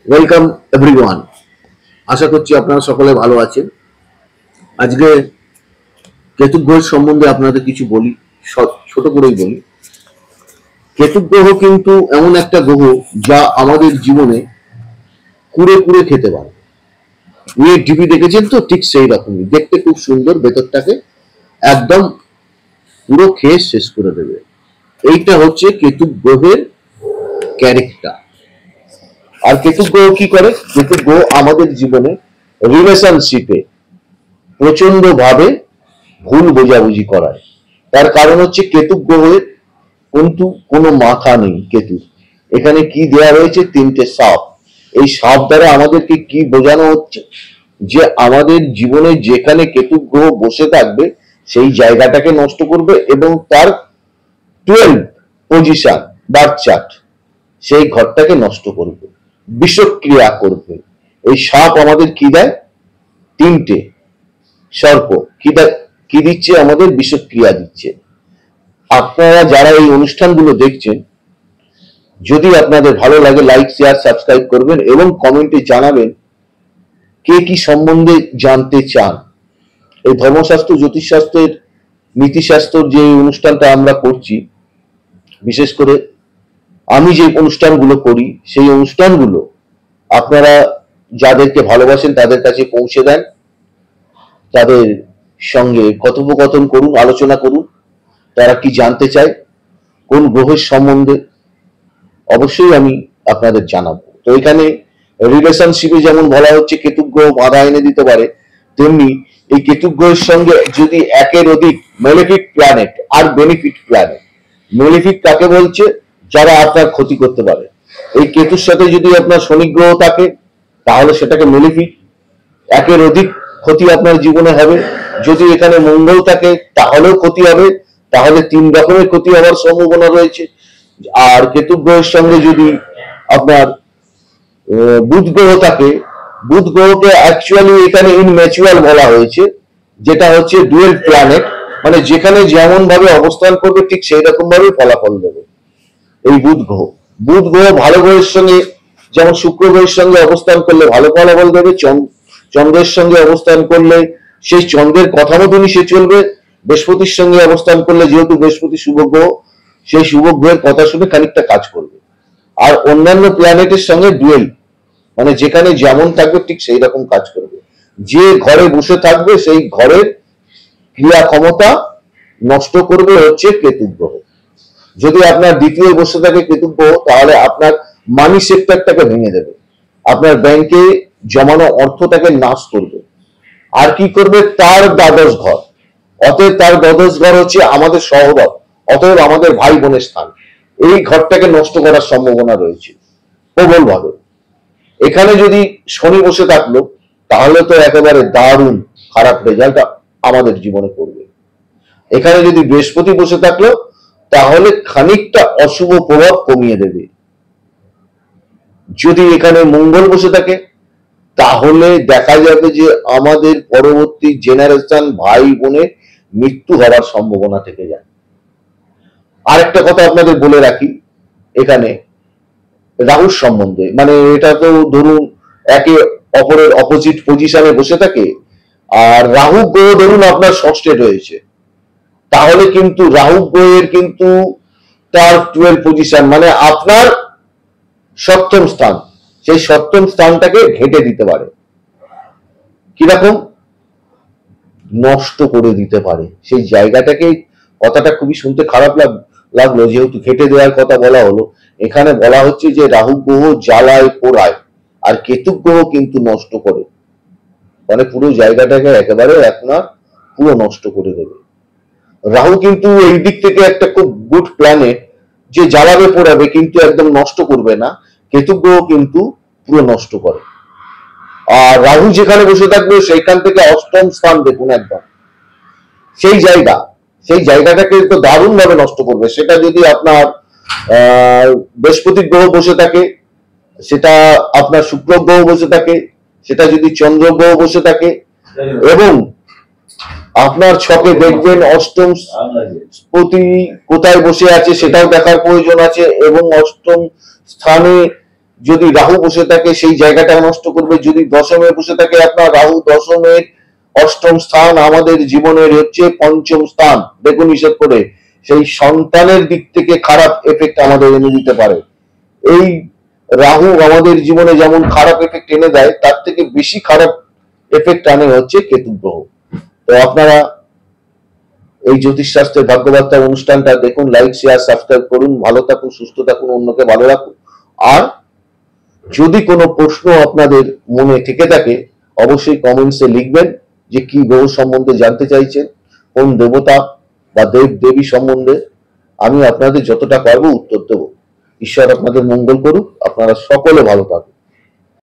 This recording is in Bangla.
Welcome everyone. আশা করছি আপনারা সকলে ভালো আছেন। আজকে কেতু গ্রহ সম্বন্ধে আপনাদের কিছু বলি, ছোট করেই বলি। কেতু গ্রহ কিন্তু এমন একটা গ্রহ যা আমাদের জীবনে কুড়ে কুড়ে খেতে পারে। নিয়ে টিভি দেখেছেন তো, ঠিক সেই রকমই দেখতে, খুব সুন্দর, ভেতরটাকে একদম পুরো খেয়ে শেষ করে দেবে। এইটা হচ্ছে কেতু গ্রহের ক্যারেক্টার। আর কেতু গ্রহ কি করে? কেতু গ্রহ আমাদের জীবনে রিলেশনশিপে প্রচন্ড ভাবে ভুল বোঝাবুঝি করায়। তার কারণ হচ্ছে কেতু গ্রহের কিন্তু কোনো মাথা নেই। কেতু এখানে কি দেওয়া হয়েছে? তিনটে সাপ। এই সাপ দ্বারা আমাদেরকে কি বোঝানো হচ্ছে? যে আমাদের জীবনে যেখানে কেতু গ্রহ বসে থাকবে সেই জায়গাটাকে নষ্ট করবে এবং তার 12 পজিশন বার্থ চার্ট সেই ঘরটাকে নষ্ট করবে, বিষক্রিয়া করবে। এই সাপ আমাদের কি দেয়? তিনটে সর্প কি দিচ্ছে? আমাদের বিষক্রিয়া দিচ্ছে। আপনারা যারা এই অনুষ্ঠানগুলো দেখছেন, যদি আপনাদের ভালো লাগে, লাইক, শেয়ার, সাবস্ক্রাইব করবেন এবং কমেন্টে জানাবেন কে কি সম্বন্ধে জানতে চান। এই ধর্মশাস্ত্র, জ্যোতিষশাস্ত্রের, নীতিশাস্ত্র যে অনুষ্ঠানটা আমরা করছি, বিশেষ করে আমি যে অনুষ্ঠানগুলো করি, সেই অনুষ্ঠানগুলো আপনারা যাদেরকে ভালোবাসেন তাদের কাছে পৌঁছে দেন, তাদের সঙ্গে কথোপকথন করুন, আলোচনা করুন। তারা কি জানতে চায়, কোন গ্রহের সম্বন্ধে, অবশ্যই আমি আপনাদের জানাবো। তো এখানে রিলেশনশিপে যেমন বলা হচ্ছে কেতু গ্রহ বাধা এনে দিতে পারে, তেমনি এই কেতু গ্রহের সঙ্গে যদি একের অধিক মেলেফিক প্ল্যানেট আর বেনিফিট প্ল্যানেট, মেলেফিক কাকে বলছে? যারা আপনার ক্ষতি করতে পারে। এই কেতুর সাথে যদি আপনার শনি গ্রহ থাকে তাহলে সেটাকে মেলেফিক, একের অধিক ক্ষতি আপনার জীবনে হবে। যদি এখানে মঙ্গল থাকে তাহলেও ক্ষতি হবে, তাহলে 3 রকমের ক্ষতি হওয়ার সম্ভাবনা রয়েছে। আর কেতু গ্রহের সঙ্গে যদি আপনার বুধ গ্রহ থাকে, বুধ গ্রহকে অ্যাকচুয়ালি এখানে ইনম্যাচুয়াল বলা হয়েছে, যেটা হচ্ছে ডুয়েল প্ল্যানেট, মানে যেখানে যেমন ভাবে অবস্থান করবে ঠিক সেই রকম ভাবে ফলাফল দেবে। এই বুধ গ্রহ ভালো গ্রহের সঙ্গে, যেমন শুক্র গ্রহের সঙ্গে অবস্থান করলে ভালো ফলাফল দেবে। চন্দ্রের সঙ্গে অবস্থান করলে সেই চন্দ্রের কথা মতনই সে চলবে। বৃহস্পতির সঙ্গে অবস্থান করলে, যেহেতু বৃহস্পতি শুভ গ্রহ, সেই শুভ গ্রহের কথা শুনে খানিকটা কাজ করবে। আর অন্যান্য প্ল্যানেটের সঙ্গে ডুয়েল, মানে যেখানে যেমন থাকবে ঠিক সেই রকম কাজ করবে। যে ঘরে বসে থাকবে সেই ঘরের ক্রিয়া ক্ষমতা নষ্ট করবে হচ্ছে কেতু গ্রহ। যদি আপনার দ্বিতীয় বসে থাকে কেতু গ্রহ, তাহলে আপনার মানি সেক্টরটাকে ভেঙে দেবে, আপনার ব্যাংকে জমানো অর্থটাকে নাশ করবে। আর কি করবে? তার দ্বাদশ ঘর। অতএব তার দ্বাদশ ঘর হচ্ছে আমাদের সহোদর, অতএব আমাদের ভাই বোনের স্থান। এই ঘরটাকে নষ্ট করার সম্ভাবনা রয়েছে প্রবল ভাবে। এখানে যদি শনি বসে থাকলো তাহলে তো একেবারে দারুণ খারাপ রেজাল্ট আমাদের জীবনে করবে। এখানে যদি বৃহস্পতি বসে থাকলো তাহলে খানিকটা অশুভ প্রভাব কমিয়ে দেবে। যদি এখানে মঙ্গল বসে থাকে তাহলে দেখা যাবে যে আমাদের পরবর্তী জেনারেশন ভাই বোনের মৃত্যু হওয়ার সম্ভাবনা থেকে যায়। আরেকটা কথা আপনাদের বলে রাখি, এখানে রাহুর সম্বন্ধে, মানে এটা তো ধরুন একে অপরের অপোজিট পজিশনে বসে থাকে, আর রাহু গ্রহ ধরুন আপনার ষষ্ঠে রয়েছে, তাহলে কিন্তু রাহু গ্রহের কিন্তু তার 12 পজিশন, মানে আপনার সপ্তম স্থান, সেই সপ্তম স্থানটাকে ঘেঁটে দিতে পারে। কিরকম? নষ্ট করে দিতে পারে সেই জায়গাটাকে। কথাটা খুবই শুনতে খারাপ লাগলো, যেহেতু ঘেঁটে দেওয়ার কথা বলা হলো। এখানে বলা হচ্ছে যে রাহু গ্রহ জ্বালায় পোড়ায়, আর কেতু গ্রহ কিন্তু নষ্ট করে, মানে পুরো জায়গাটাকে একেবারে আপনার পুরো নষ্ট করে দেবে। রাহু কিন্তু এই দিক থেকে একটা খুব গুড প্ল্যানেট, যে জ্বালাবে পোড়াবে কিন্তু একদম নষ্ট করবে না। কেতু গ্রহ কিন্তু পুরো নষ্ট করে। আর রাহু যেখানে বসে থাকবে সেইখান থেকে অষ্টম স্থান দেখুন, একদম সেই জায়গাটাকে তো দারুণ ভাবে নষ্ট করবে। সেটা যদি আপনার বৃহস্পতি গ্রহ বসে থাকে, সেটা আপনার শুক্র গ্রহ বসে থাকে, সেটা যদি চন্দ্র গ্রহ বসে থাকে, এবং আপনার ছকে দেখবেন অষ্টম পতি কোথায় বসে আছে সেটাও দেখার প্রয়োজন আছে, এবং অষ্টম স্থানে যদি রাহু বসে থাকে সেই জায়গাটা নষ্ট করবে। যদি দশমে বসে থাকে আপনার রাহু, দশমের অষ্টম স্থান আমাদের জীবনের হচ্ছে পঞ্চম স্থান, দেখুন হিসেব করে, সেই সন্তানের দিক থেকে খারাপ এফেক্ট আমাদের এনে দিতে পারে। এই রাহু আমাদের জীবনে যেমন খারাপ এফেক্ট এনে দেয়, তার থেকে বেশি খারাপ এফেক্ট আনে হচ্ছে কেতু গ্রহ। তো আপনারা এই জ্যোতিষশাস্ত্রের ভাগ্যবার্তা অনুষ্ঠানটা দেখুন, লাইক শেয়ার সাবস্ক্রাইব করুন, ভালো থাকুন, সুস্থ থাকুন, অন্যকে ভালো রাখুন। আর যদি কোনো প্রশ্ন আপনাদের মনে থেকে থাকে অবশ্যই কমেন্টসে লিখবেন যে কি গ্রহ সম্বন্ধে জানতে চাইছেন, কোন দেবতা বা দেব দেবী সম্বন্ধে। আমি আপনাদের যতটা পারবো উত্তর দেবো। ঈশ্বর আপনাদের মঙ্গল করুক, আপনারা সকলে ভালো থাকুন।